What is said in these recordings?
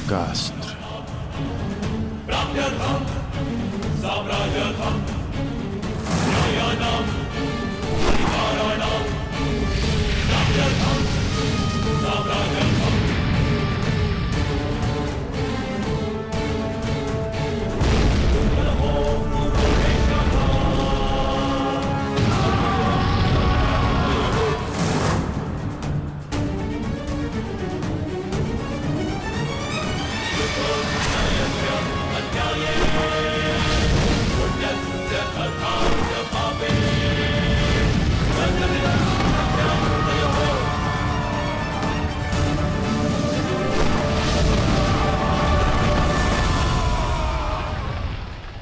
का अस्त्र।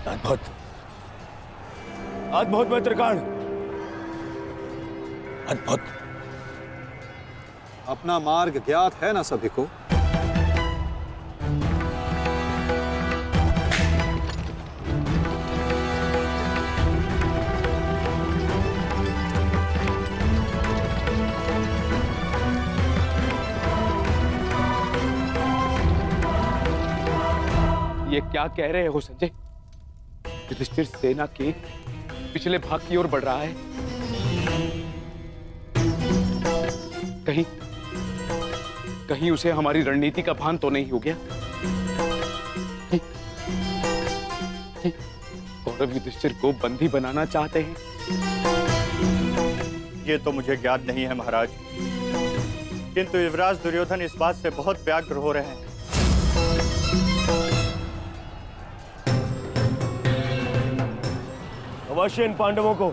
अद्भुत, अद्भुत मित्रगण, अद्भुत। अपना मार्ग ज्ञात है ना सभी को? ये क्या कह रहे हो संजय? युधिष्ठिर सेना के पिछले भाग की ओर बढ़ रहा है। कहीं उसे हमारी रणनीति का भान तो नहीं हो गया? कौरव युधिष्ठिर को बंदी बनाना चाहते हैं? ये तो मुझे ज्ञात नहीं है महाराज, किंतु युवराज दुर्योधन इस बात से बहुत व्यग्र हो रहे हैं। अवश्य इन पांडवों को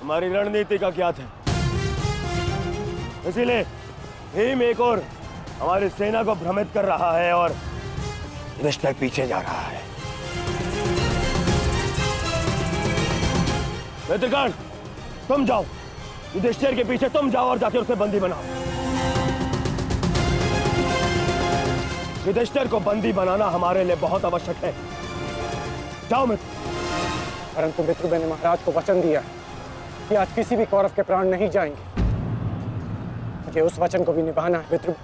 हमारी रणनीति का ज्ञात है, इसीलिए भीम एक और हमारी सेना को भ्रमित कर रहा है और युधिष्ठिर पीछे जा रहा है। मित्रगण, तुम जाओ, युधिष्ठिर के पीछे तुम जाओ और जाकर उसे बंदी बनाओ। युधिष्ठिर को बंदी बनाना हमारे लिए बहुत आवश्यक है। जाओ मित्र। परंतु मित्र, मैंने महाराज को वचन दिया कि आज किसी भी कौरव के प्राण नहीं जाएंगे। मुझे उस वचन को भी निभाना है मित्र।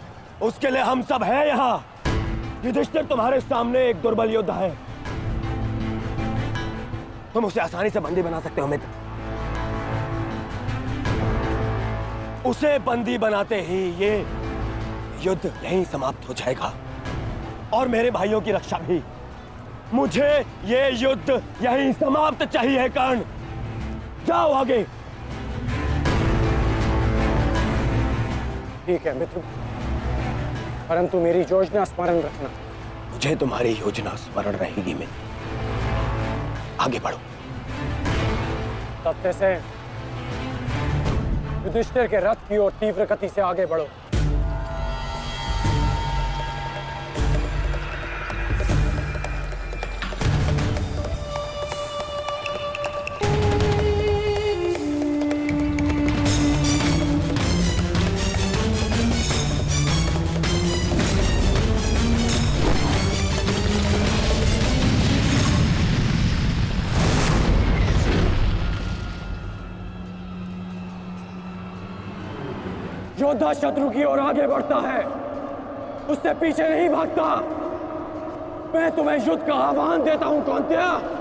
उसके लिए हम सब हैं यहाँ। युधिष्ठिर तुम्हारे सामने एक दुर्बल योद्धा है, तुम उसे आसानी से बंदी बना सकते हो मित्र। उसे बंदी बनाते ही ये युद्ध यहीं समाप्त हो जाएगा और मेरे भाइयों की रक्षा भी। मुझे ये युद्ध यहीं समाप्त चाहिए। कर्ण, जाओ आगे। ठीक है मित्र, परंतु मेरी योजना स्मरण रखना। मुझे तुम्हारी योजना स्मरण रहेगी मित्र। आगे बढ़ो। तब से युधिष्ठिर के रथ की ओर तीव्र गति से आगे बढ़ो। योद्धा शत्रु की ओर आगे बढ़ता है, उससे पीछे नहीं भागता। मैं तुम्हें युद्ध का आह्वान देता हूं कौंतेय।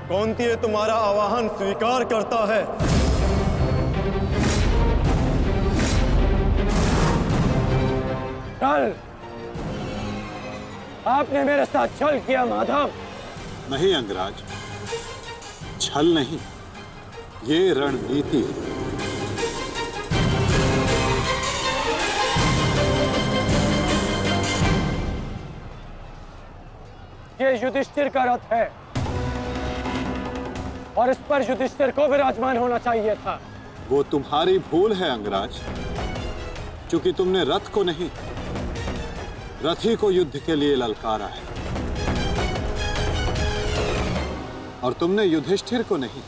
कौंतेय तुम्हारा आवाहन स्वीकार करता है। कल आपने मेरे साथ छल किया माधव। नहीं अंगराज, छल नहीं, ये रणनीति है। ये युधिष्ठिर का रथ है और इस पर युधिष्ठिर को विराजमान होना चाहिए था। वो तुम्हारी भूल है अंगराज, क्योंकि तुमने रथ को नहीं, रथी को युद्ध के लिए ललकारा है। और तुमने युधिष्ठिर को नहीं,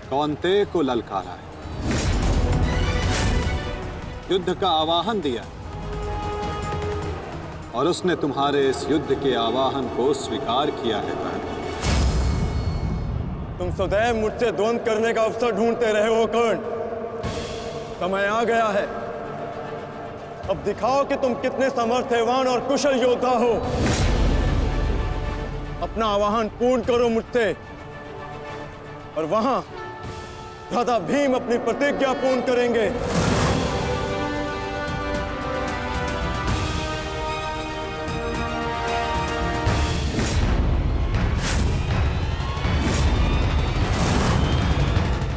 कौन्तेय को ललकारा है, युद्ध का आवाहन दिया और उसने तुम्हारे इस युद्ध के आवाहन को स्वीकार किया है कर्ण। तुम सदैव मुझसे द्वंद्व करने का अवसर ढूंढते रहे हो कर्ण। समय आ गया है, अब दिखाओ कि तुम कितने समर्थवान और कुशल योद्धा हो। अपना आवाहन पूर्ण करो मुझसे और वहां राधा भीम अपनी प्रतिज्ञा पूर्ण करेंगे।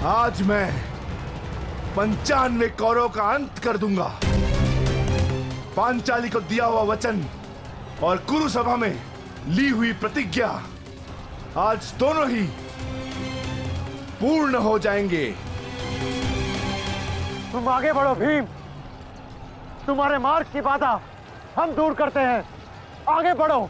आज मैं 95 कौरवों का अंत कर दूंगा। पांचाली को दिया हुआ वचन और कुरु सभा में ली हुई प्रतिज्ञा आज दोनों ही पूर्ण हो जाएंगे। तुम आगे बढ़ो भीम, तुम्हारे मार्ग की बाधा हम दूर करते हैं। आगे बढ़ो।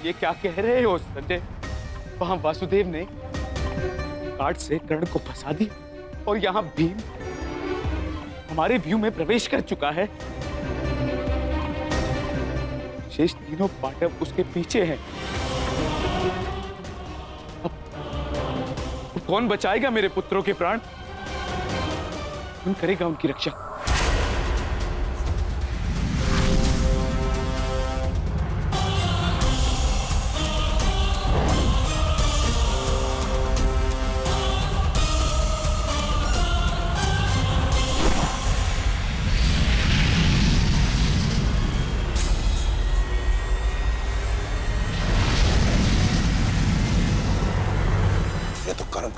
ये क्या कह रहे हो संजय? वहां वासुदेव ने काट से कर्ण को फंसा दिया और यहाँ भीम हमारे व्यू में प्रवेश कर चुका है। शेष तीनों पांडव उसके पीछे हैं। अब कौन बचाएगा मेरे पुत्रों के प्राण? कौन करेगा उनकी रक्षा?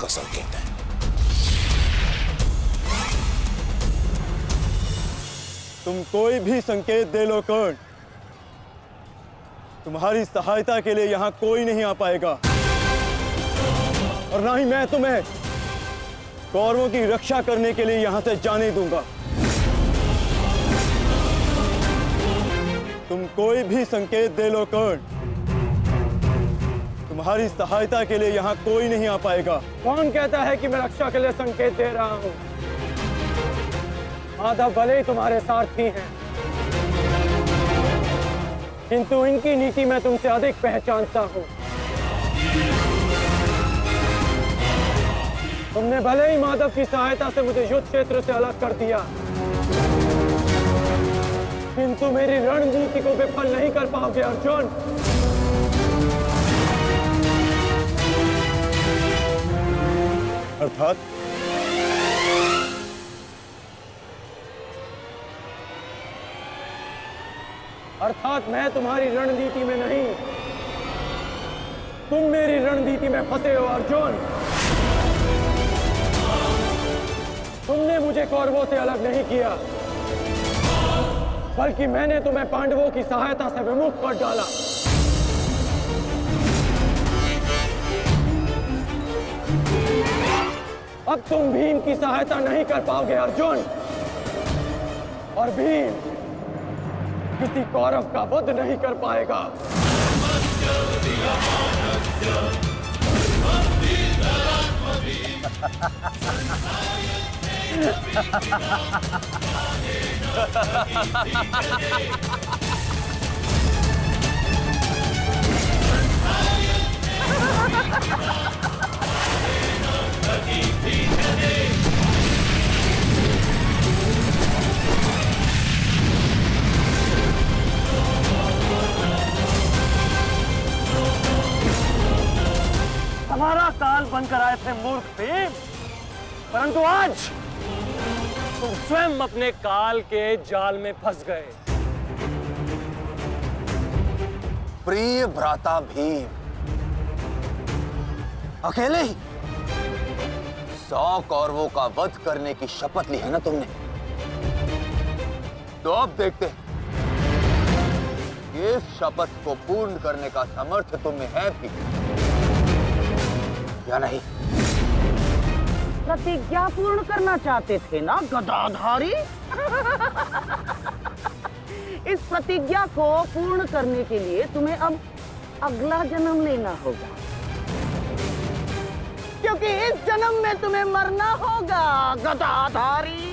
का संकेत है। तुम कोई भी संकेत दे लो कर्ण, तुम्हारी सहायता के लिए यहां कोई नहीं आ पाएगा और ना ही मैं तुम्हें कौरवों की रक्षा करने के लिए यहां से जाने दूंगा। तुम कोई भी संकेत दे लो कर्ण, तुम्हारी सहायता के लिए यहां कोई नहीं आ पाएगा। कौन कहता है कि मैं रक्षा के लिए संकेत दे रहा हूं? माधव भले ही तुम्हारे सारथी हैं, किंतु इनकी नीति मैं तुमसे अधिक पहचानता हूं। तुमने भले ही माधव की सहायता से मुझे युद्ध क्षेत्र से अलग कर दिया, किंतु मेरी रणनीति को विफल नहीं कर पाओगे अर्जुन। अर्थात मैं तुम्हारी रणनीति में नहीं, तुम मेरी रणनीति में फंसे हो अर्जुन। तुमने मुझे कौरवों से अलग नहीं किया, बल्कि मैंने तुम्हें पांडवों की सहायता से विमुख कर डाला। अब तुम भीम की सहायता नहीं कर पाओगे अर्जुन, और भीम किसी कौरव का वध नहीं कर पाएगा। हमारा काल बनकर आए थे मूर्ख भीम, परंतु आज तुम स्वयं अपने काल के जाल में फंस गए। प्रिय भ्राता भीम, अकेले ही 100 कौरवों का वध करने की शपथ ली है ना तुमने? तो अब देखते हैं कि इस शपथ को पूर्ण करने का सामर्थ्य तुम्हें है भी या नहीं। प्रतिज्ञा पूर्ण करना चाहते थे ना गदाधारी? इस प्रतिज्ञा को पूर्ण करने के लिए तुम्हें अब अगला जन्म लेना होगा, क्योंकि इस जन्म में तुम्हें मरना होगा गदाधारी।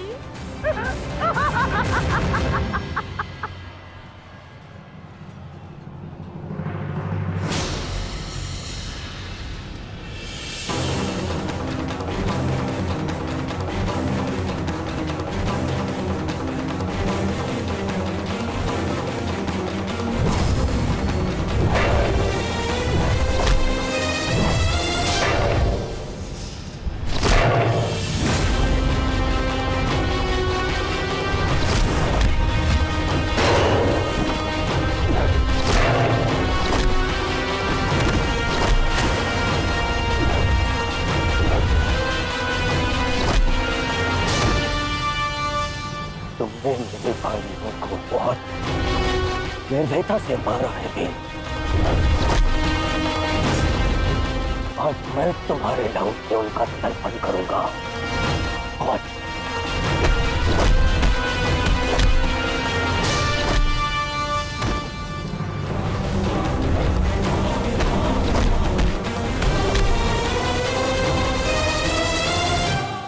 तुमने मेरे भाइयों को बहुत निर्दयता से मारा है भीम। आज मैं तुम्हारे लहू से उनका तर्पण करूंगा। और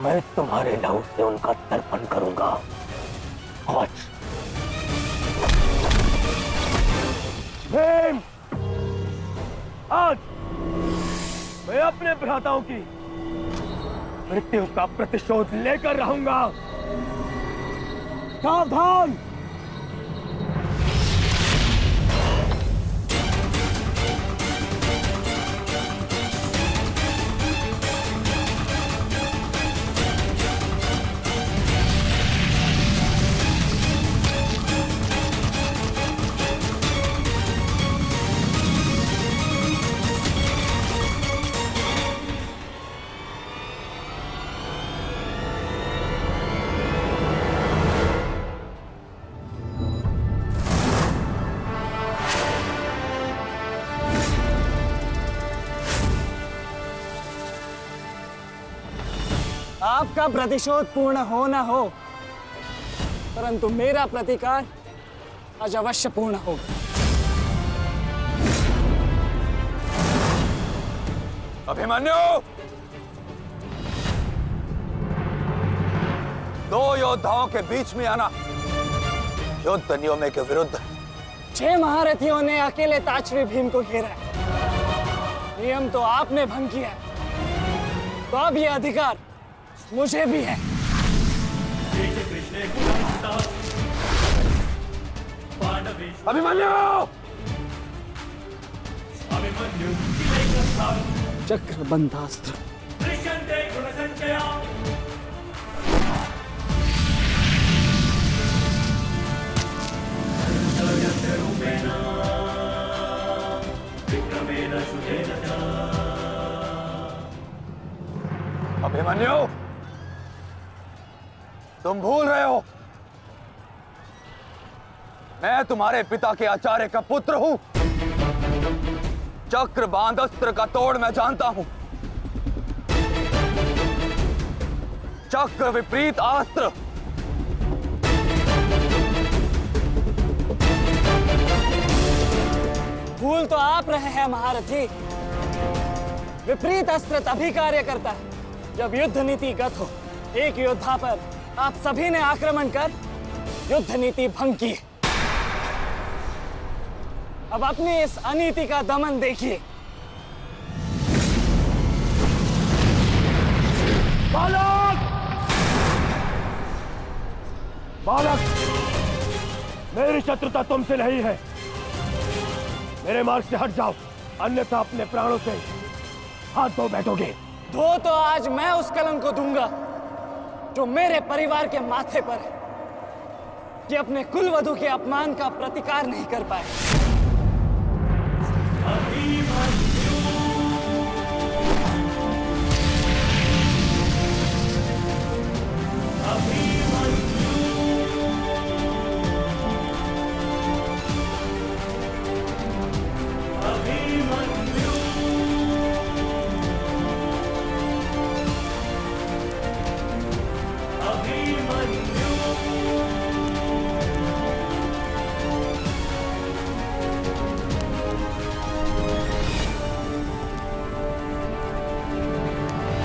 मैं तुम्हारे लहू से उनका तर्पण करूंगा। आज भीम, आज मैं अपने भ्राताओं की मृत्यु का प्रतिशोध लेकर रहूंगा। सावधान! आपका प्रतिशोध पूर्ण हो न हो, परंतु मेरा प्रतिकार आज अवश्य पूर्ण होगा। अभिमन्यु, 2 योद्धाओं के बीच में आना युद्ध नियमों के विरुद्ध। 6 महारथियों ने अकेले ताचरी भीम को घेरा है। नियम तो आपने भंग किया है, तो अब यह अधिकार मुझे भी है। अभिमन्यु! चक्रबंधास्त्र। अभिमन्यु, तुम भूल रहे हो, मैं तुम्हारे पिता के आचार्य का पुत्र हूं। चक्रबांध अस्त्र का तोड़ मैं जानता हूं। चक्र विपरीत अस्त्र भूल तो आप रहे हैं महारथी। विपरीत अस्त्र तभी कार्य करता है जब युद्ध नीति गत हो। एक योद्धा पर आप सभी ने आक्रमण कर युद्ध नीति भंग की। अब अपनी इस अनीति का दमन देखिए। बालक! बालक! मेरी शत्रुता तुमसे नहीं है। मेरे मार्ग से हट जाओ, अन्यथा अपने प्राणों से हाथ धो बैठोगे। धो तो आज मैं उस कलंक को दूंगा जो मेरे परिवार के माथे पर है, कि अपने कुलवधु के अपमान का प्रतिकार नहीं कर पाए।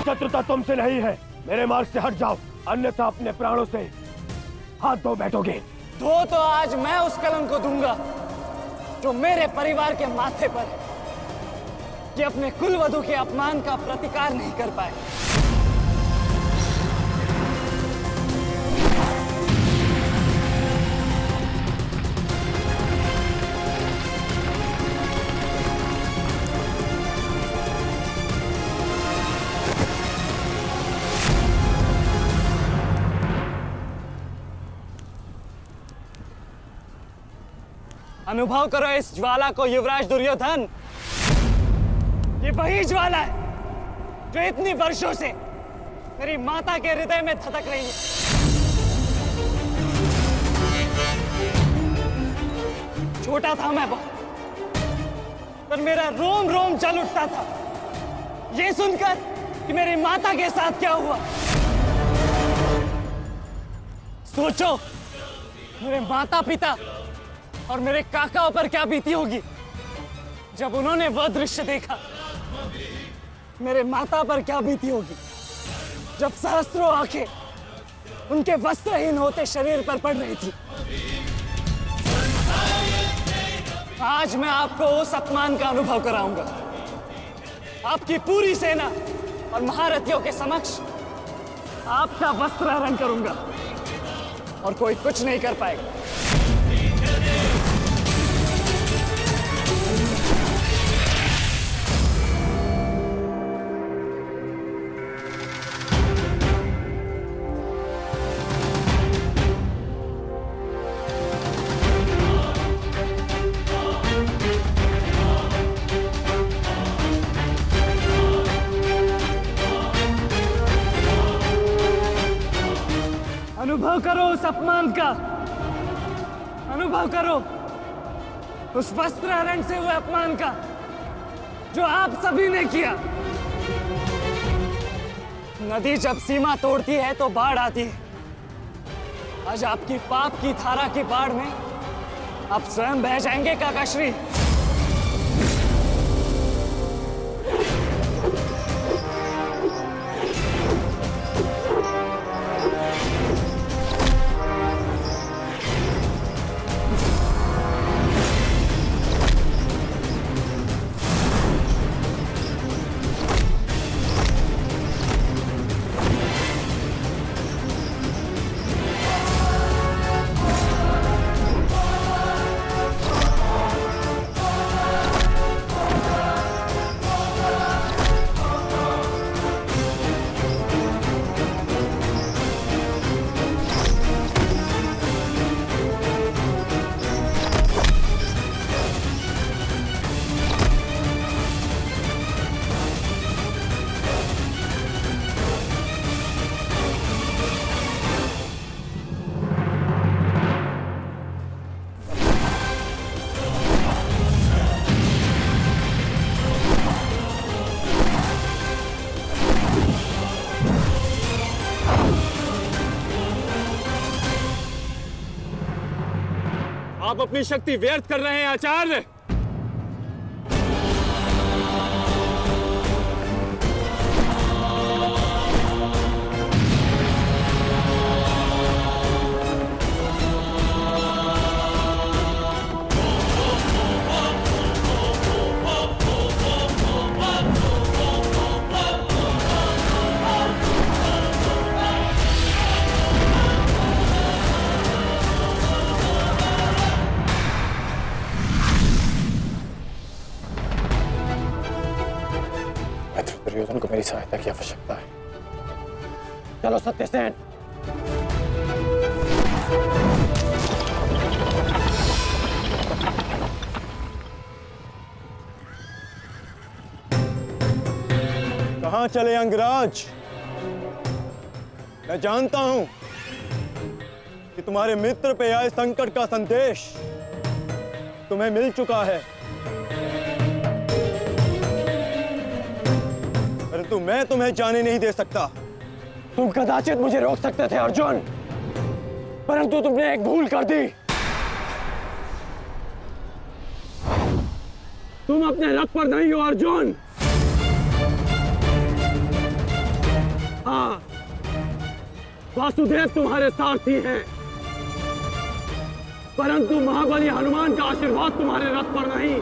शत्रुता तुमसे नहीं है, मेरे मार्ग से हट जाओ, अन्यथा अपने प्राणों से हाथ धो बैठोगे। धो तो आज मैं उस कलंक को दूंगा जो मेरे परिवार के माथे पर है, कि अपने कुलवधु के अपमान का प्रतिकार नहीं कर पाए। अनुभव करो इस ज्वाला को युवराज दुर्योधन। ये वही ज्वाला है जो इतनी वर्षों से मेरी माता के हृदय में धधक रही है। छोटा था मैं बहुत, पर मेरा रोम रोम जल उठता था ये सुनकर कि मेरी माता के साथ क्या हुआ। सोचो, मेरे माता पिता और मेरे काकाओं पर क्या बीती होगी जब उन्होंने वह दृश्य देखा। मेरे माता पर क्या बीती होगी जब सहस्त्रों आंखें उनके वस्त्रहीन होते शरीर पर पड़ रही थी। आज मैं आपको उस अपमान का अनुभव कराऊंगा। आपकी पूरी सेना और महारथियों के समक्ष आपका वस्त्रहरण करूंगा और कोई कुछ नहीं कर पाएगा। अनुभव करो उस अपमान का, अनुभव करो उस वस्त्रहरण से हुए अपमान का जो आप सभी ने किया। नदी जब सीमा तोड़ती है तो बाढ़ आती है। आज आपकी पाप की धारा की बाढ़ में आप स्वयं बह जाएंगे काकाश्री। आप अपनी शक्ति व्यर्थ कर रहे हैं आचार्य। दुर्योधन को मेरी सहायता की आवश्यकता है। चलो सत्यसेन। कहाँ चले अंगराज? मैं जानता हूं कि तुम्हारे मित्र पे आए संकट का संदेश तुम्हें मिल चुका है, परंतु मैं तुम्हें जाने नहीं दे सकता। तुम कदाचित मुझे रोक सकते थे अर्जुन, परंतु तुमने एक भूल कर दी। तुम अपने रथ पर नहीं हो अर्जुन। हाँ, वासुदेव तुम्हारे सारथी हैं, परंतु महाबली हनुमान का आशीर्वाद तुम्हारे रथ पर नहीं।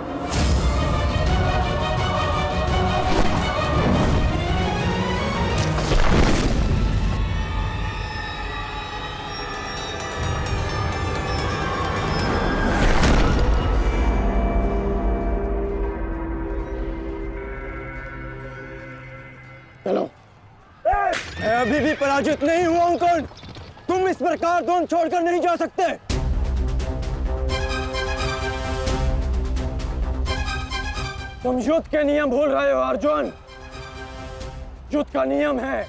चलो। मैं अभी भी पराजित नहीं हुआ हूं कर्ण। तुम इस प्रकार द्रोण छोड़कर नहीं जा सकते। तुम युद्ध के नियम भूल रहे हो अर्जुन। युद्ध का नियम है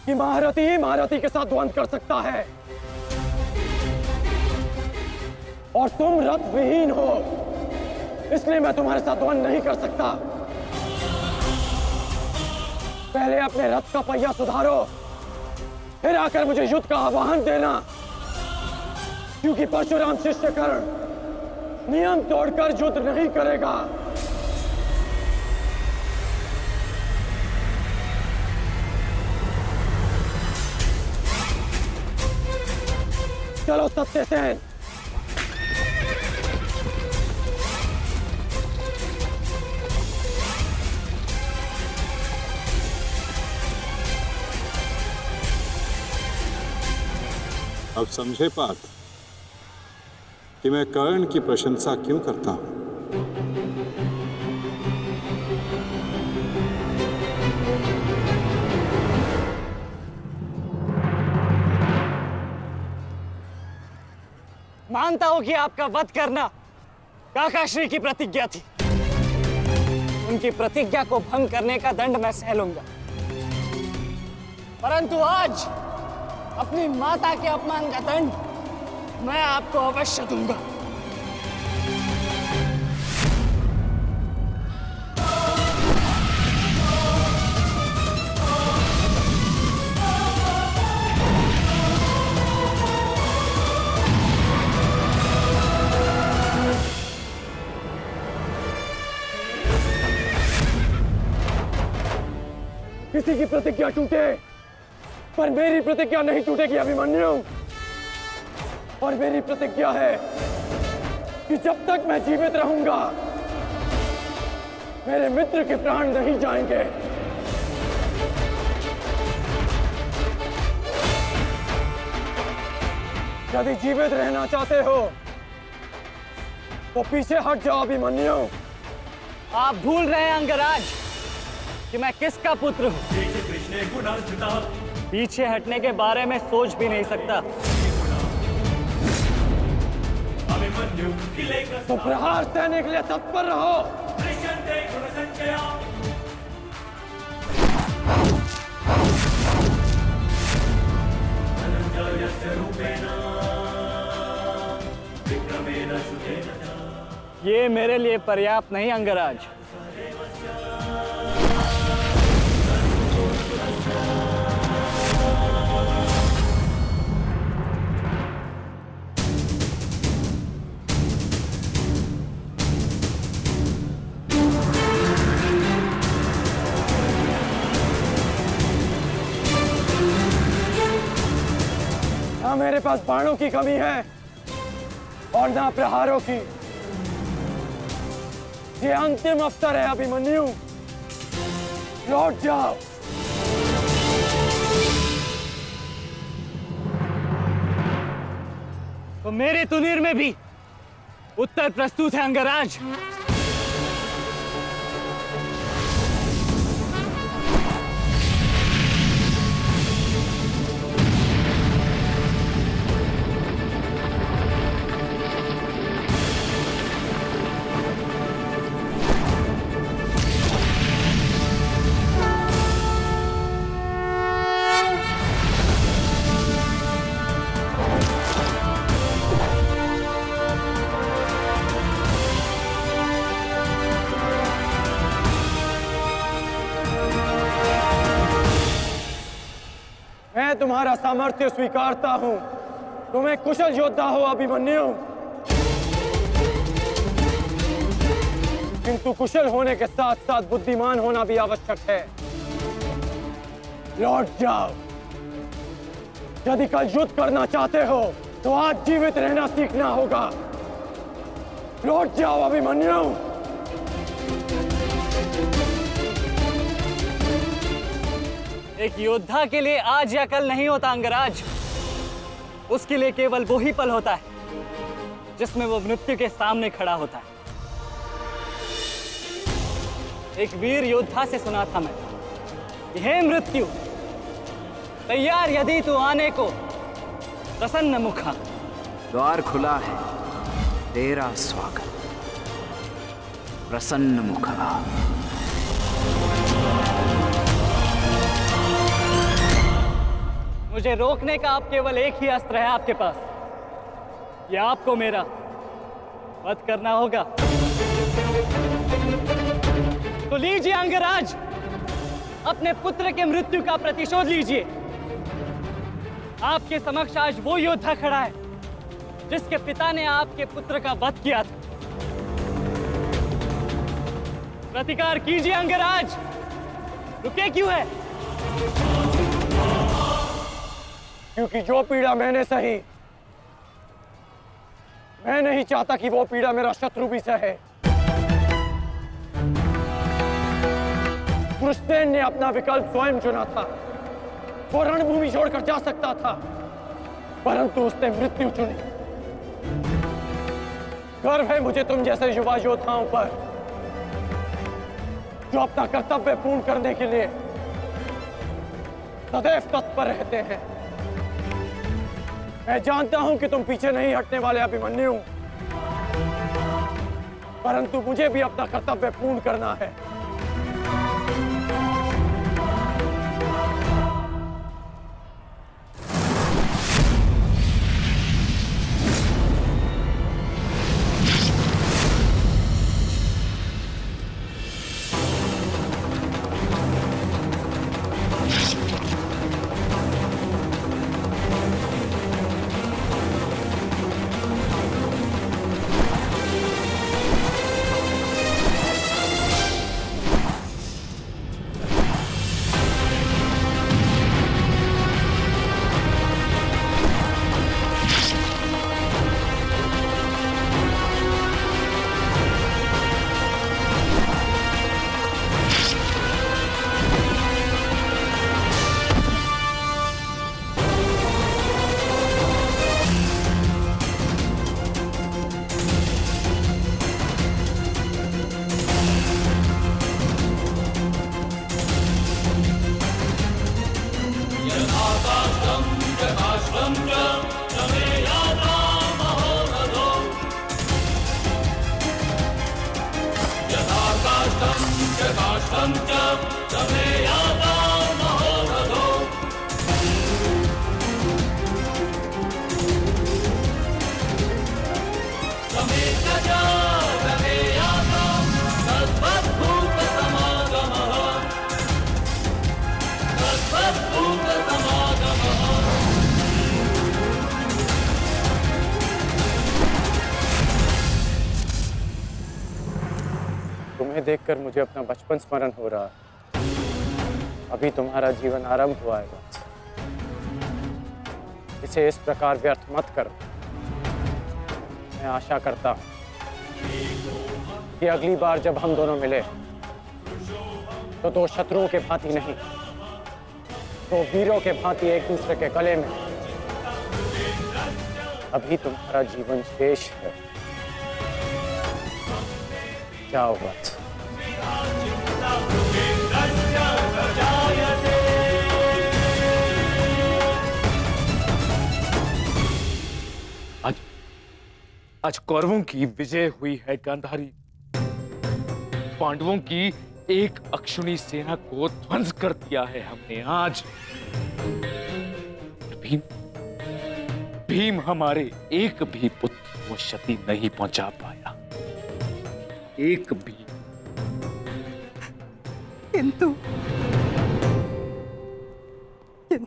कि महारथी ही महारथी के साथ द्वंद्व कर सकता है, और तुम रथ विहीन हो, इसलिए मैं तुम्हारे साथ द्वंद्व नहीं कर सकता। पहले अपने रथ का पहिया सुधारो, फिर आकर मुझे युद्ध का आह्वान देना, क्योंकि परशुराम शिष्य कर्ण नियम तोड़कर युद्ध नहीं करेगा। चलो सत्यसेन। अब समझे पार्थ कि मैं कर्ण की प्रशंसा क्यों करता हूं। मानता हूं कि आपका वध करना काकाश्री की प्रतिज्ञा थी। उनकी प्रतिज्ञा को भंग करने का दंड मैं सह लूंगा, परंतु आज अपनी माता के अपमान का दंड मैं आपको अवश्य दूंगा। किसी की प्रतिज्ञा टूटे, पर मेरी प्रतिज्ञा नहीं टूटेगी अभिमन्यु। और मेरी प्रतिज्ञा है कि जब तक मैं जीवित रहूंगा, मेरे मित्र के प्राण नहीं जाएंगे। यदि जीवित रहना चाहते हो तो पीछे हट जाओ अभिमन्यु। आप भूल रहे हैं अंगराज कि मैं किसका पुत्र हूं। पीछे हटने के बारे में सोच भी नहीं सकता। तो प्रहार सहने के लिए तत्पर रहो। ये मेरे लिए पर्याप्त नहीं अंगराज। ना मेरे पास बाणों की कमी है और ना प्रहारों की। ये अंतिम अवसर है अभिमन्यु, लौट जाओ। तो मेरे तुनीर में भी उत्तर प्रस्तुत है अंगराज। मैं तुम्हारा सामर्थ्य स्वीकारता हूं। तुम एक कुशल योद्धा हो अभिमन्यु, किंतु कुशल होने के साथ साथ बुद्धिमान होना भी आवश्यक है। लौट जाओ। यदि कल युद्ध करना चाहते हो तो आज जीवित रहना सीखना होगा। लौट जाओ अभिमन्यु। एक योद्धा के लिए आज या कल नहीं होता अंगराज। उसके लिए केवल वो ही पल होता है जिसमें वो मृत्यु के सामने खड़ा होता है। एक वीर योद्धा से सुना था मैं, हे मृत्यु, तैयार यदि तू आने को, प्रसन्न मुखा। द्वार खुला है, तेरा स्वागत, प्रसन्न मुखा। मुझे रोकने का अब केवल एक ही अस्त्र है आपके पास। यह आपको मेरा वध करना होगा। तो लीजिए अंगराज, अपने पुत्र के मृत्यु का प्रतिशोध लीजिए। आपके समक्ष आज वो योद्धा खड़ा है जिसके पिता ने आपके पुत्र का वध किया था। प्रतिकार कीजिए अंगराज, रुके क्यों है? क्योंकि जो पीड़ा मैंने सही, मैं नहीं चाहता कि वो पीड़ा मेरा शत्रु भी सहे। कृष्ण ने अपना विकल्प स्वयं चुना था। वो रणभूमि छोड़कर जा सकता था, परंतु उसने मृत्यु चुनी। गर्व है मुझे तुम जैसे युवा योद्धाओं पर, जो अपना कर्तव्य पूर्ण करने के लिए सदैव तत्पर रहते हैं। मैं जानता हूं कि तुम पीछे नहीं हटने वाले अभिमन्यु, परंतु मुझे भी अपना कर्तव्य पूर्ण करना है। तुम्हें देखकर मुझे अपना बचपन स्मरण हो रहा है। अभी तुम्हारा जीवन आरंभ हुआ है वत्स। इसे इस प्रकार व्यर्थ मत करो। मैं आशा करता हूं कि अगली बार जब हम दोनों मिले तो दो शत्रुओं के भांति नहीं, दो वीरों के भांति एक दूसरे के गले में। अभी तुम्हारा जीवन शेष है। जाओ वत्स। आज कौरवों की विजय हुई है गांधारी। पांडवों की एक अक्षुणी सेना को ध्वंस कर दिया है हमने आज। भीम हमारे एक भी पुत्र को क्षति नहीं पहुंचा पाया, एक भी। किंतु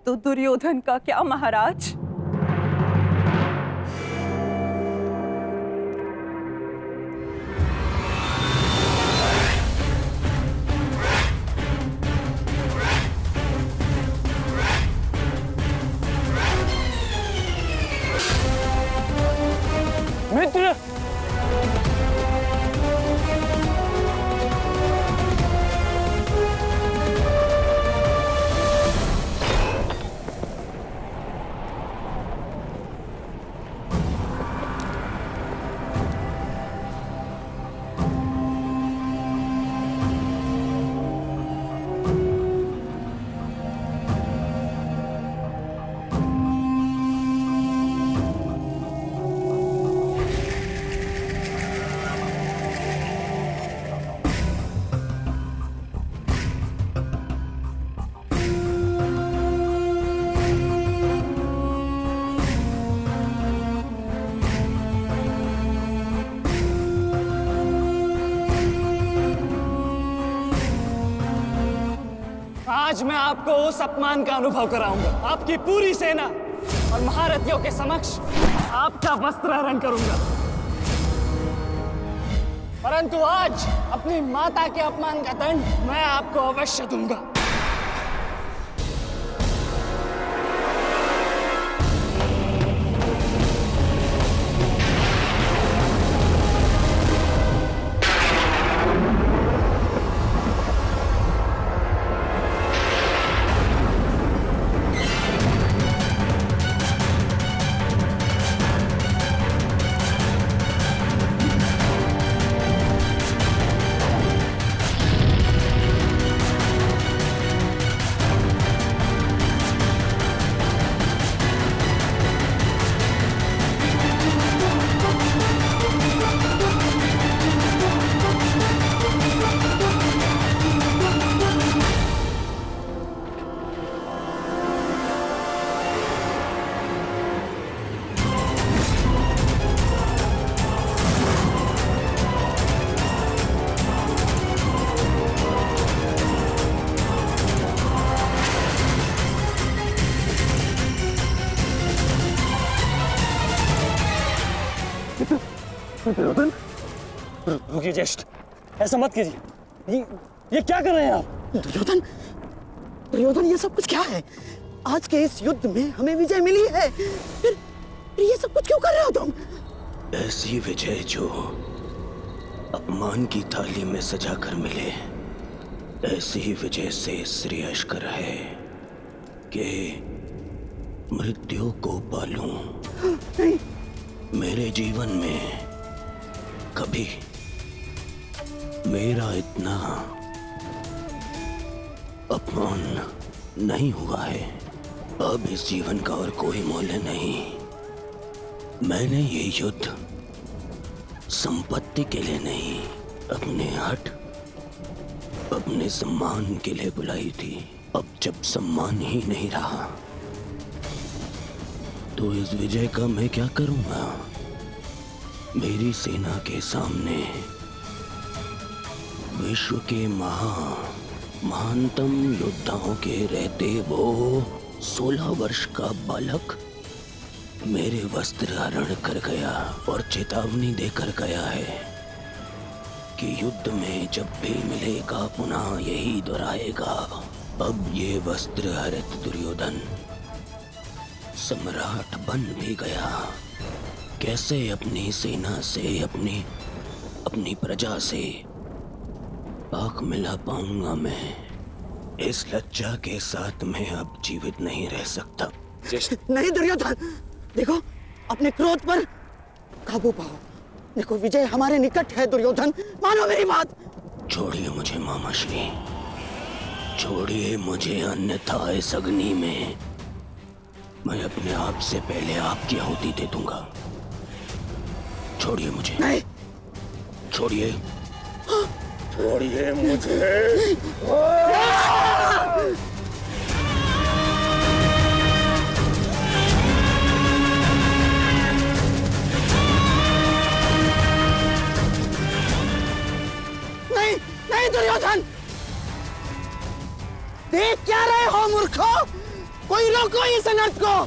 तो दुर्योधन का क्या महाराज? मित्र, आज मैं आपको उस अपमान का अनुभव कराऊंगा। आपकी पूरी सेना और महारथियों के समक्ष आपका वस्त्र हरण करूंगा। परंतु आज अपनी माता के अपमान का दंड मैं आपको अवश्य दूंगा। दुर्योधन, रुकिए ज्येष्ठ, ऐसा मत कीजिए। ये क्या कर रहे हैं आप? दुर्योधन, दुर्योधन, ये सब कुछ क्या है? आज के इस युद्ध में हमें विजय मिली है, फिर ये सब कुछ क्यों कर रहे हो तुम? ऐसी विजय जो अपमान की थाली में सजा कर मिले, ऐसी विजय से श्रेयस्कर है कि मृत्यु को पालूं। मेरे जीवन में कभी मेरा इतना अपमान नहीं हुआ है। अब इस जीवन का और कोई मूल्य नहीं। मैंने ये युद्ध संपत्ति के लिए नहीं, अपने हट, अपने सम्मान के लिए बुलाई थी। अब जब सम्मान ही नहीं रहा तो इस विजय का मैं क्या करूंगा? मेरी सेना के सामने विश्व के महानतम योद्धाओं के रहते वो 16 वर्ष का बालक मेरे वस्त्र हरण कर गया और चेतावनी देकर गया है कि युद्ध में जब भी मिलेगा पुनः यही दोहराएगा। अब ये वस्त्र हरित दुर्योधन सम्राट बन भी गया। कैसे अपनी सेना से, अपनी प्रजा से आंख मिला पाऊंगा मैं? इस लज्जा के साथ मैं अब जीवित नहीं रह सकता। नहीं दुर्योधन, देखो अपने क्रोध पर काबू पाओ। देखो विजय हमारे निकट है दुर्योधन, मानो मेरी बात। छोड़िए मुझे मामाश्री, छोड़िए मुझे, अन्यथा इस अग्नि में मैं अपने आप से पहले आपकी आहुति दे दूंगा। छोड़िए मुझे। नहीं। छोड़िए, छोड़िए मुझे। नहीं नहीं दुर्योधन, देख क्या रहे हो मूर्खों? कोई रोको इस अनर्थ को।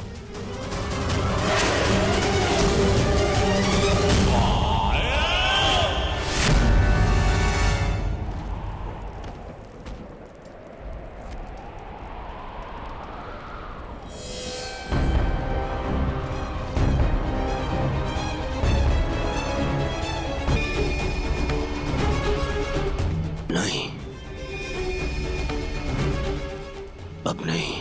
नहीं, अब नहीं।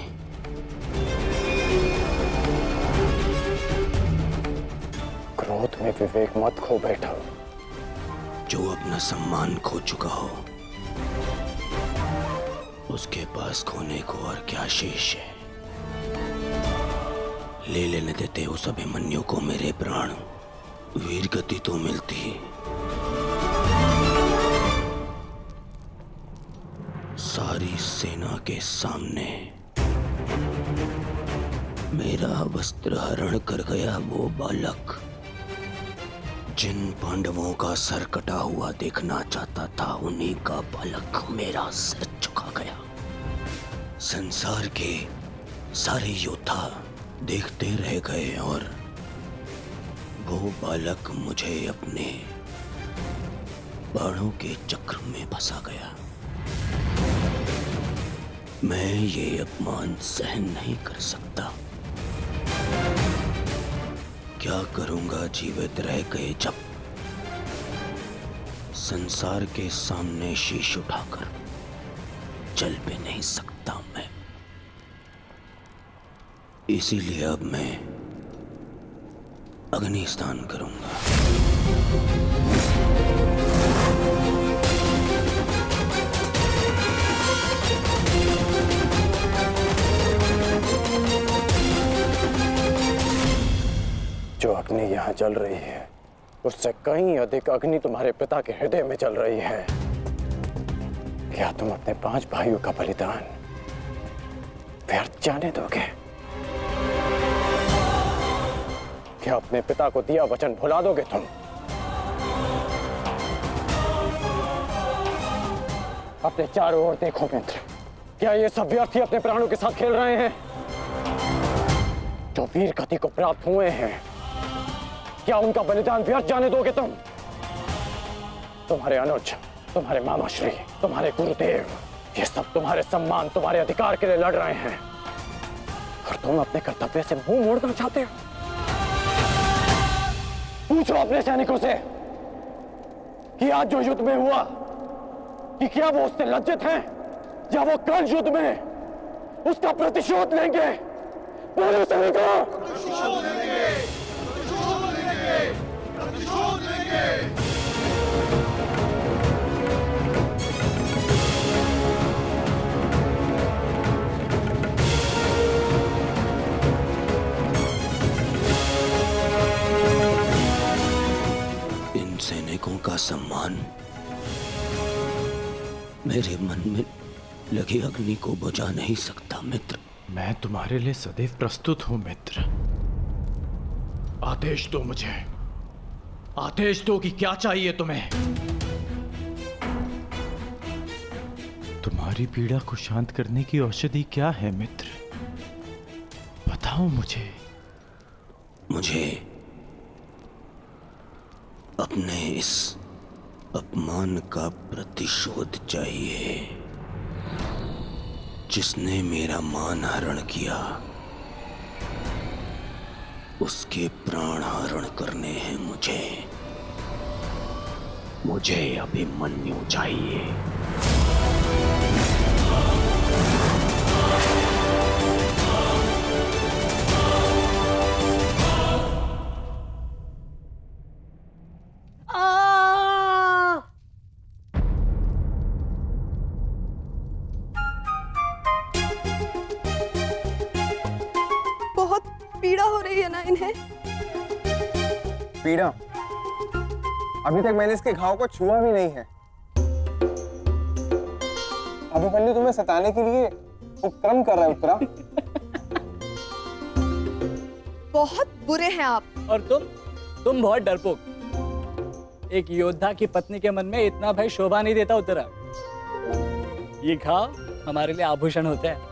क्रोध में विवेक मत खो बैठा। जो अपना सम्मान खो चुका हो, उसके पास खोने को और क्या शेष है। ले लेने देते उस अभिमन्यु को मेरे प्राण, वीर गति तो मिलती। सारी सेना के सामने मेरा वस्त्र हरण कर गया वो बालक, जिन पांडवों का सर कटा हुआ देखना चाहता था, उन्हीं का बालक मेरा सर झुका गया। संसार के सारे योद्धा देखते रह गए और वो बालक मुझे अपने बाणों के चक्र में फंसा गया। मैं ये अपमान सहन नहीं कर सकता। क्या करूंगा जीवित रह गए जब संसार के सामने शीश उठाकर चल भी नहीं सकता मैं। इसीलिए अब मैं अग्नि स्नान करूंगा। जो अग्नि यहाँ जल रही है, उससे कहीं अधिक अग्नि तुम्हारे पिता के हृदय में जल रही है। क्या तुम अपने 5 भाइयों का बलिदान व्यर्थ जाने दोगे? क्या अपने पिता को दिया वचन भुला दोगे तुम? अपने चारों ओर देखो मित्र, क्या ये सब व्यर्थी अपने प्राणों के साथ खेल रहे हैं? जो वीर गति को प्राप्त हुए हैं, क्या उनका बलिदान व्यर्थ जाने दोगे तुम? तुम्हारे अनुज, तुम्हारे मामाश्री, तुम्हारे गुरुदेव, ये सब तुम्हारे सम्मान, तुम्हारे अधिकार के लिए लड़ रहे हैं, और तुम अपने कर्तव्य से मुंह मोड़ना चाहते हो। पूछो अपने सैनिकों से कि आज जो युद्ध में हुआ, कि क्या वो उससे लज्जित हैं, या वो कल युद्ध में उसका प्रतिशोध लेंगे? बोलो सैनिकों, प्रतिशोध लेंगे, प्रतिशोध लेंगे, प्रतिशोध लेंगे। इन सैनिकों का सम्मान मेरे मन में लगी अग्नि को बुझा नहीं सकता मित्र। मैं तुम्हारे लिए सदैव प्रस्तुत हूं मित्र। आदेश दो मुझे, आदेश दो कि क्या चाहिए तुम्हें। तुम्हारी पीड़ा को शांत करने की औषधि क्या है मित्र? बताओ मुझे। मुझे अपने इस अपमान का प्रतिशोध चाहिए। जिसने मेरा मान हरण किया, उसके प्राण हरण करने हैं मुझे। मुझे अभिमन्यु चाहिए। पीड़ा हो रही है ना इन्हें? पीड़ा? अभी तक मैंने इसके घाव को छुआ भी नहीं है। अभिमन्यु तुम्हें सताने के लिए उपक्रम कर रहा है। उत्तरा, बहुत बुरे हैं आप। और तुम बहुत डरपोक। एक योद्धा की पत्नी के मन में इतना भय शोभा नहीं देता उत्तरा। ये घाव हमारे लिए आभूषण होते हैं।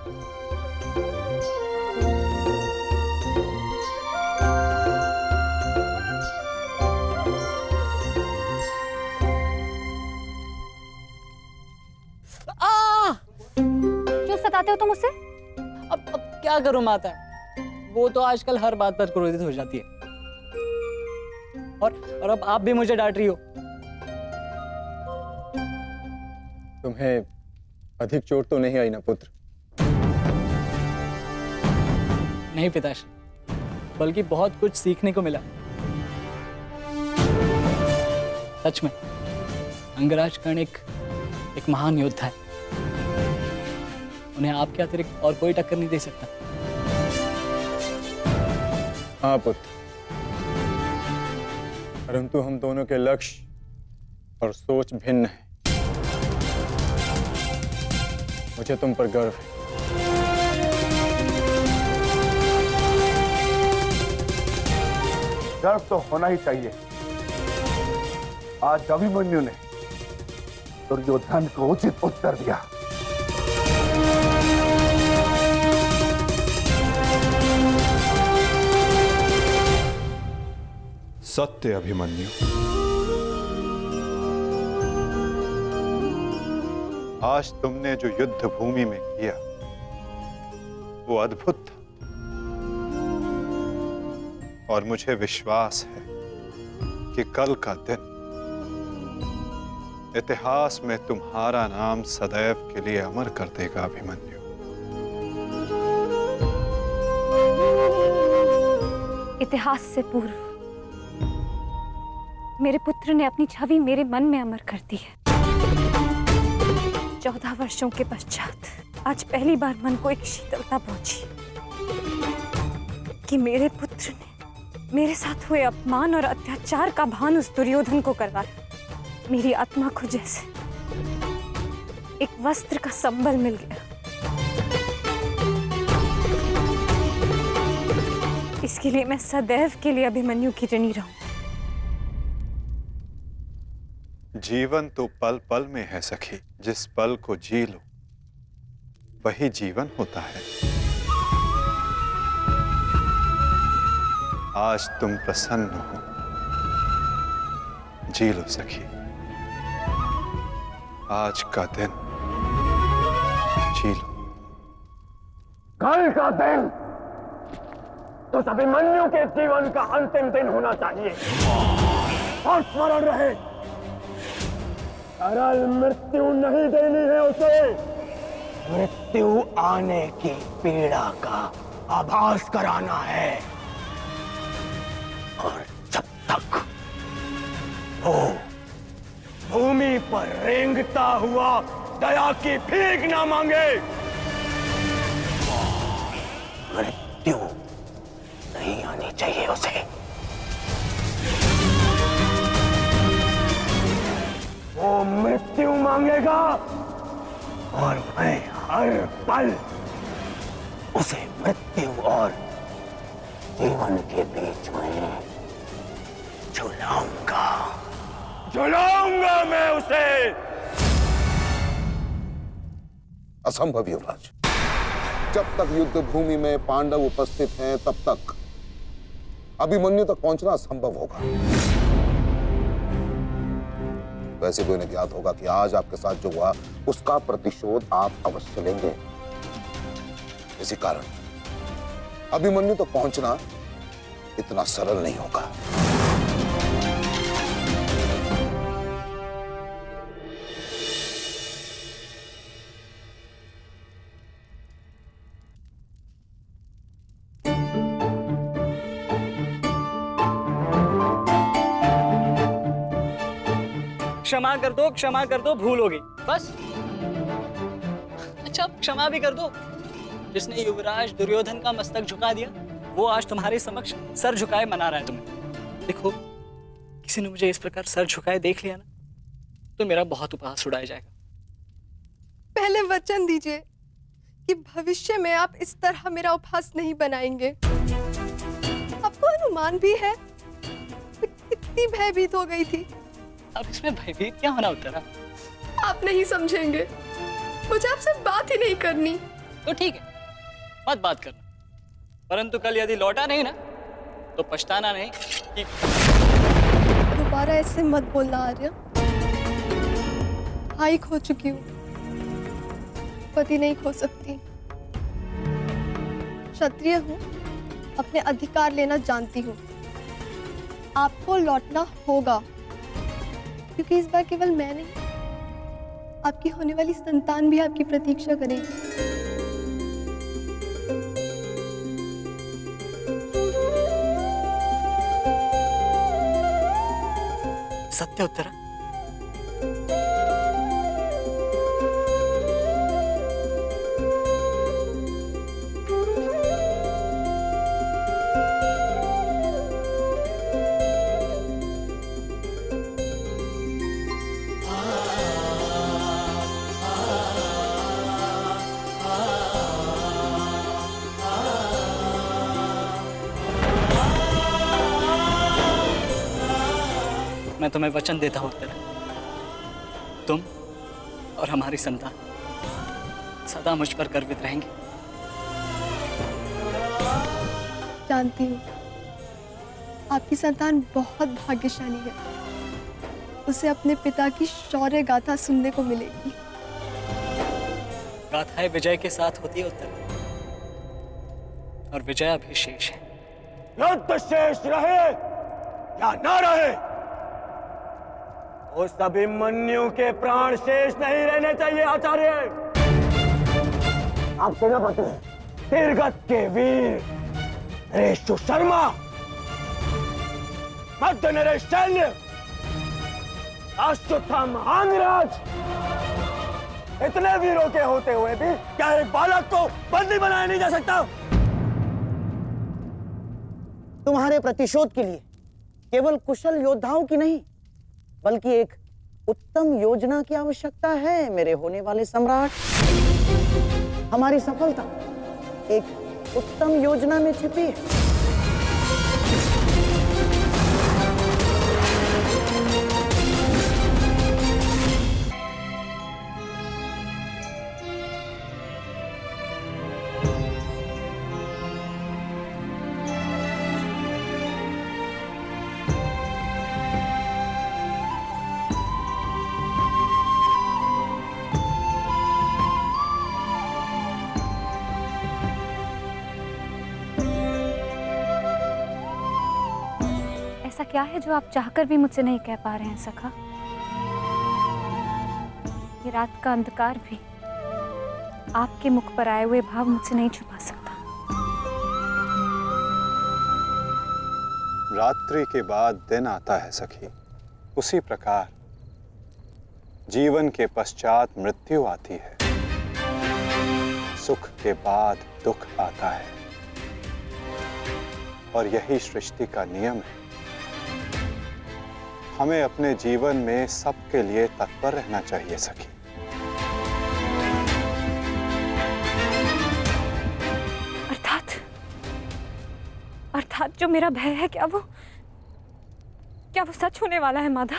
चाहते हो तुम उससे? अब क्या करूं माता, वो तो आजकल हर बात पर क्रोधित हो जाती है। और अब आप भी मुझे डांट रही हो। तुम्हें अधिक चोट तो नहीं आई ना पुत्र? नहीं पिताश्री, बल्कि बहुत कुछ सीखने को मिला। सच में अंगराज कर्ण एक महान योद्धा है। उन्हें आपके अतिरिक्त और कोई टक्कर नहीं दे सकता। हाँ पुत्र, परंतु हम दोनों के लक्ष्य और सोच भिन्न हैं। मुझे तुम पर गर्व है। गर्व तो होना ही चाहिए। आज अभिमन्यु ने दुर्योधन को उचित उत्तर दिया। सत्य अभिमन्यु, आज तुमने जो युद्ध भूमि में किया वो अद्भुत था, और मुझे विश्वास है कि कल का दिन इतिहास में तुम्हारा नाम सदैव के लिए अमर कर देगा अभिमन्यु। इतिहास से पूर्व मेरे पुत्र ने अपनी छवि मेरे मन में अमर कर दी है। 14 वर्षों के पश्चात आज पहली बार मन को एक शीतलता पहुंची कि मेरे पुत्र ने मेरे साथ हुए अपमान और अत्याचार का भान उस दुर्योधन को करवाया। मेरी आत्मा को जैसे एक वस्त्र का संबल मिल गया। इसके लिए मैं सदैव के लिए अभिमन्यु की ऋणी रहूं। जीवन तो पल पल में है सखी, जिस पल को जी लो वही जीवन होता है। आज तुम प्रसन्न हो, जी लो सखी, आज का दिन जी लो। कल का दिन तो अभिमन्यु के जीवन का अंतिम दिन होना चाहिए। और स्मरण रहे, सरल मृत्यु नहीं देनी है उसे। मृत्यु आने की पीड़ा का आभास कराना है। और जब तक वो भूमि पर रेंगता हुआ दया की भीख ना मांगे, मृत्यु नहीं आनी चाहिए उसे। वो मृत्यु मांगेगा और मैं हर पल उसे मृत्यु और जीवन के बीच में झुलाऊंगा मैं उसे। असंभव युवराज, जब तक युद्ध भूमि में पांडव उपस्थित हैं तब तक अभिमन्यु तक पहुंचना असंभव होगा। वैसे भी उन्हें ज्ञात होगा कि आज आपके साथ जो हुआ उसका प्रतिशोध आप अवश्य लेंगे। इसी कारण अभिमन्यु तक पहुंचना इतना सरल नहीं होगा। क्षमा कर दो, भूल हो गई बस। अच्छा, अब क्षमा भी कर दो। जिसने युवराज दुर्योधन का मस्तक झुका दिया, वो आज तुम्हारे समक्ष सर झुकाए मना रहा है तुम्हें। देखो, किसी ने मुझे इस प्रकार सर झुकाए देख लिया ना, तो मेरा बहुत उपहास उड़ाया जाएगा। पहले वचन दीजिए कि भविष्य में आप इस तरह मेरा उपहास नहीं बनाएंगे। आपको अनुमान भी है मैं कितनी भयभीत हो गई थी। अब इसमें भयभीत क्या होना होता है? आप नहीं समझेंगे, मुझे आपसे बात ही नहीं करनी। तो ठीक है, मत बात करना, परंतु कल यदि लौटा नहीं ना तो पछताना नहीं कि... दोबारा ऐसे मत बोलना आर्य। भाई खो चुकी हूँ, पति नहीं खो सकती। क्षत्रिय हूँ, अपने अधिकार लेना जानती हूँ। आपको लौटना होगा, क्योंकि इस बार केवल मैं नहीं, आपकी होने वाली संतान भी आपकी प्रतीक्षा करेगी। सत्य उत्तरा, मैं तुम्हें वचन देता हूं उत्तरा, तुम और हमारी संतान सदा मुझ पर गर्वित रहेंगे। जानती हूँ आपकी संतान बहुत भाग्यशाली है, उसे अपने पिता की शौर्य गाथा सुनने को मिलेगी। गाथाएं विजय के साथ होती है उत्तरा, और विजय अभी शेष है। युद्ध शेष रहे या न रहे, उस अभिमन्यु के प्राण शेष नहीं रहने चाहिए आचार्य। आप सेनापति तीरगत के वीर नरेश शर्मा, मध्य नरेश शैल्य, अश्वत्थामा अंगराज, इतने वीरों के होते हुए भी क्या एक बालक को बंदी बनाया नहीं जा सकता? तुम्हारे प्रतिशोध के लिए केवल कुशल योद्धाओं की नहीं, बल्कि एक उत्तम योजना की आवश्यकता है मेरे होने वाले सम्राट। हमारी सफलता एक उत्तम योजना में छिपी है। ऐसा क्या है जो आप चाहकर भी मुझसे नहीं कह पा रहे हैं सखा? ये रात का अंधकार भी आपके मुख पर आए हुए भाव मुझसे नहीं छुपा सकता। रात्रि के बाद दिन आता है सखी, उसी प्रकार जीवन के पश्चात मृत्यु आती है, सुख के बाद दुख आता है, और यही सृष्टि का नियम है। हमें अपने जीवन में सबके लिए तत्पर रहना चाहिए सखी। अर्थात जो मेरा भय है, क्या वो सच होने वाला है माधव?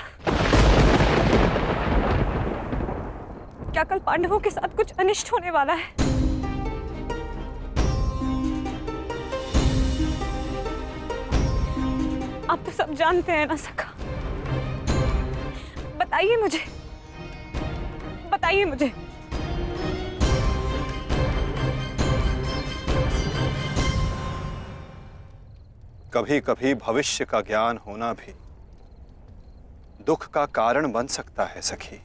क्या कल पांडवों के साथ कुछ अनिष्ट होने वाला है? आप तो सब जानते हैं ना सखा। बताइए मुझे, बताइए मुझे। कभी कभी भविष्य का ज्ञान होना भी दुख का कारण बन सकता है सखी।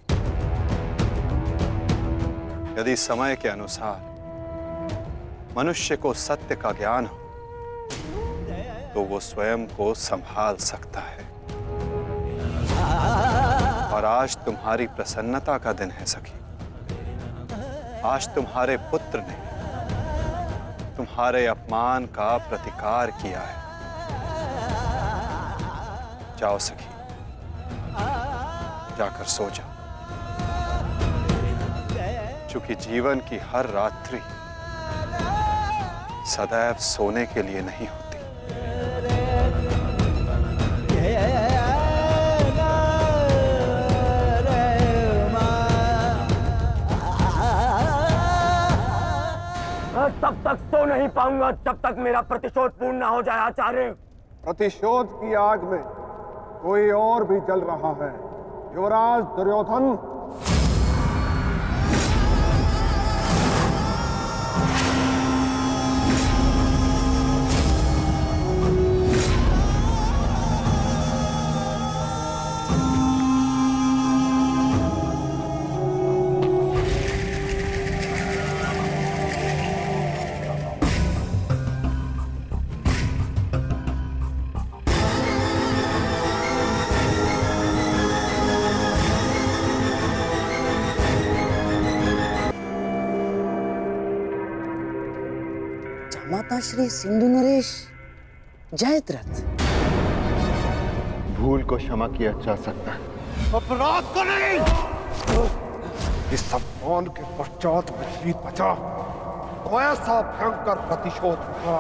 यदि समय के अनुसार मनुष्य को सत्य का ज्ञान हो तो वो स्वयं को संभाल सकता है। और आज तुम्हारी प्रसन्नता का दिन है सखी। आज तुम्हारे पुत्र ने तुम्हारे अपमान का प्रतिकार किया है। जाओ सखी, जाकर सो जाओ, क्योंकि जीवन की हर रात्रि सदैव सोने के लिए नहीं होती। तब तक सो नहीं पाऊंगा जब तक मेरा प्रतिशोध पूर्ण ना हो जाए आचार्य। प्रतिशोध की आग में कोई और भी जल रहा है। युवराज दुर्योधन, माता श्री सिंधु नरेश जयद्रथ। भूल को क्षमा किया जा सकता है, अपराध को नहीं। इस सम्मान के पश्चात विचलित बचा तो ऐसा भयंकर प्रतिशोध होगा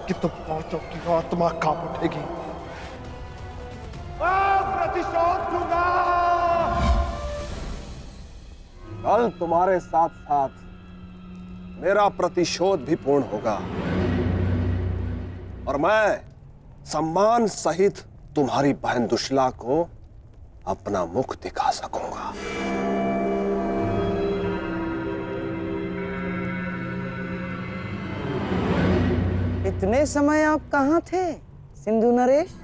कि तुम पांचों की आत्मा कांप उठेगी। प्रतिशोध दूंगा। कल तुम्हारे साथ साथ मेरा प्रतिशोध भी पूर्ण होगा और मैं सम्मान सहित तुम्हारी बहन दुशला को अपना मुख दिखा सकूंगा। इतने समय आप कहाँ थे सिंधु नरेश?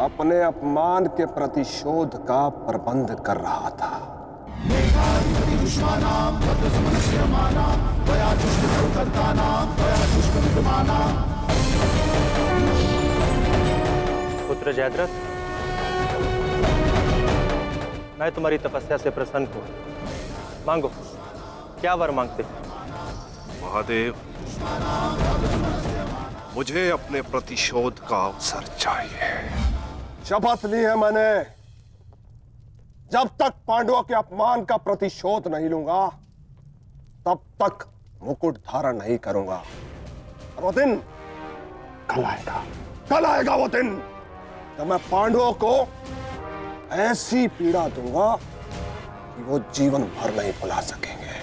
अपने अपमान के प्रतिशोध का प्रबंध कर रहा था। पुत्र जयद्रथ, मैं तुम्हारी तपस्या से प्रसन्न हूं। मांगो, क्या वर मांगते हो? महादेव, मुझे अपने प्रतिशोध का अवसर चाहिए। शपथ ली है मैंने, जब तक पांडवों के अपमान का प्रतिशोध नहीं लूंगा तब तक मुकुट धारण नहीं करूंगा। और वो दिन कल आएगा, कल आएगा वो दिन जब मैं पांडवों को ऐसी पीड़ा दूंगा कि वो जीवन भर नहीं भुला सकेंगे।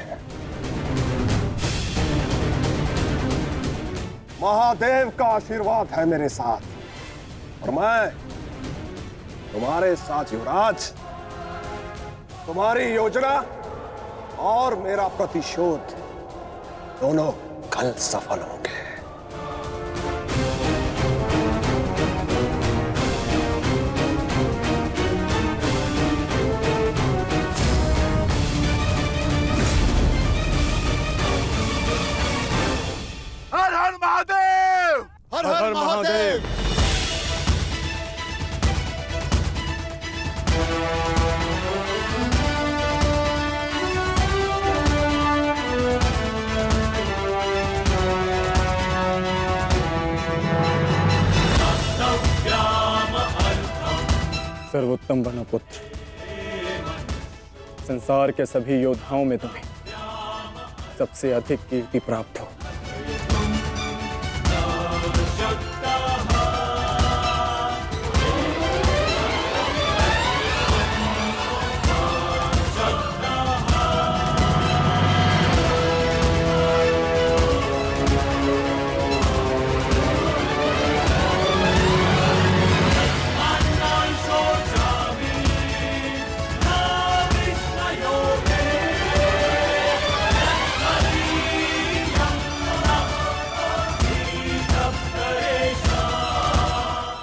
महादेव का आशीर्वाद है मेरे साथ और मैं तुम्हारे साथ युवराज, तुम्हारी योजना और मेरा प्रतिशोध दोनों कल सफल होंगे। हर हर महादेव, हर हर महादेव। सर्वोत्तम बनो पुत्र, संसार के सभी योद्धाओं में तुम्हें सबसे अधिक कीर्ति प्राप्त हो।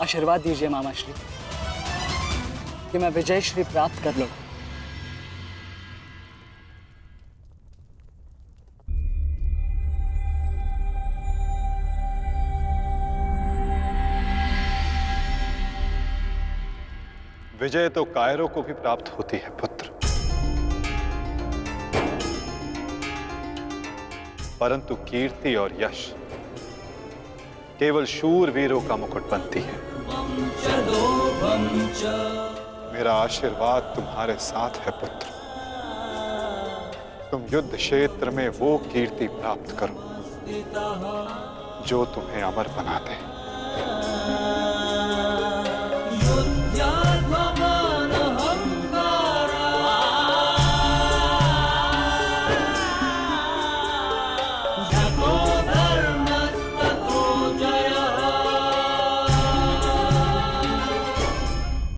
आशीर्वाद दीजिए मामा श्री कि मैं विजय श्री प्राप्त कर लूं। विजय तो कायरों को भी प्राप्त होती है पुत्र, परंतु कीर्ति और यश केवल शूरवीरों का मुकुट बनती है। मेरा आशीर्वाद तुम्हारे साथ है पुत्र। तुम युद्ध क्षेत्र में वो कीर्ति प्राप्त करो जो तुम्हें अमर बना दे।